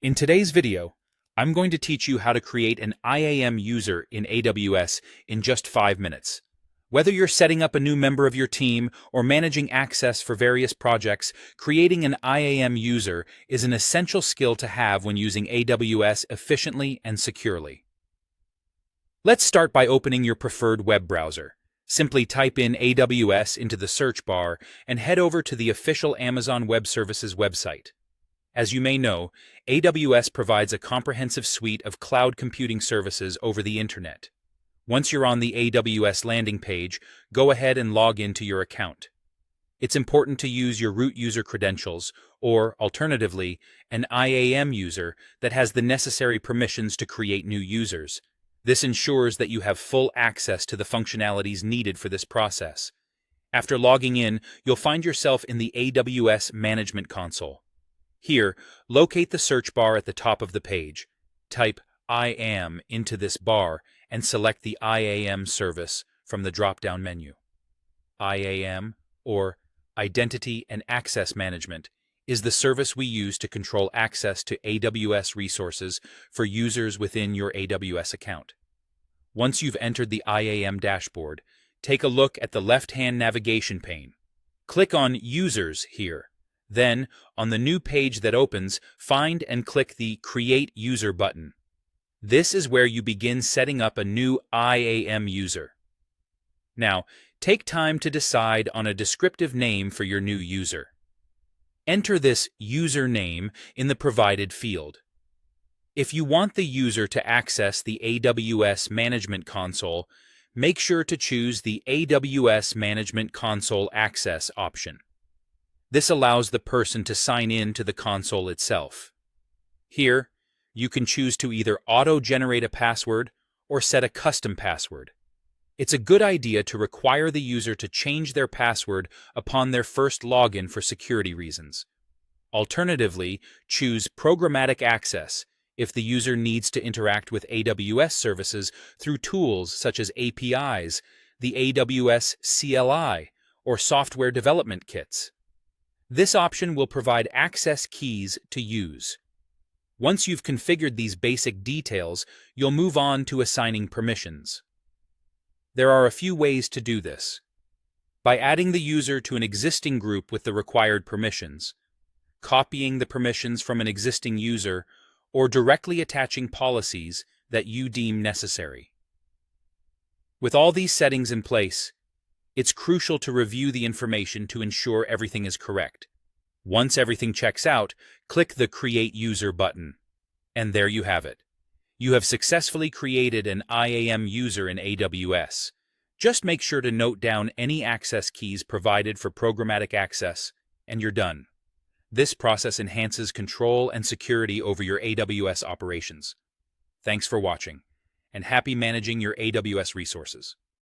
In today's video, I'm going to teach you how to create an IAM user in AWS in just 5 minutes. Whether you're setting up a new member of your team or managing access for various projects, creating an IAM user is an essential skill to have when using AWS efficiently and securely. Let's start by opening your preferred web browser. Simply type in AWS into the search bar and head over to the official Amazon Web Services website. As you may know, AWS provides a comprehensive suite of cloud computing services over the internet. Once you're on the AWS landing page, go ahead and log into your account. It's important to use your root user credentials, or, alternatively, an IAM user that has the necessary permissions to create new users. This ensures that you have full access to the functionalities needed for this process. After logging in, you'll find yourself in the AWS Management Console. Here, locate the search bar at the top of the page. Type IAM into this bar and select the IAM service from the drop-down menu. IAM, or Identity and Access Management, is the service we use to control access to AWS resources for users within your AWS account. Once you've entered the IAM dashboard, take a look at the left-hand navigation pane. Click on Users here. Then, on the new page that opens, find and click the Create User button. This is where you begin setting up a new IAM user. Now, take time to decide on a descriptive name for your new user. Enter this user name in the provided field. If you want the user to access the AWS Management Console, make sure to choose the AWS Management Console Access option. This allows the person to sign in to the console itself. Here, you can choose to either auto-generate a password or set a custom password. It's a good idea to require the user to change their password upon their first login for security reasons. Alternatively, choose Programmatic Access if the user needs to interact with AWS services through tools such as APIs, the AWS CLI, or software development kits. This option will provide access keys to use. Once you've configured these basic details, you'll move on to assigning permissions. There are a few ways to do this. By adding the user to an existing group with the required permissions, copying the permissions from an existing user, or directly attaching policies that you deem necessary. With all these settings in place, it's crucial to review the information to ensure everything is correct. Once everything checks out, click the Create User button. And there you have it. You have successfully created an IAM user in AWS. Just make sure to note down any access keys provided for programmatic access, and you're done. This process enhances control and security over your AWS operations. Thanks for watching, and happy managing your AWS resources.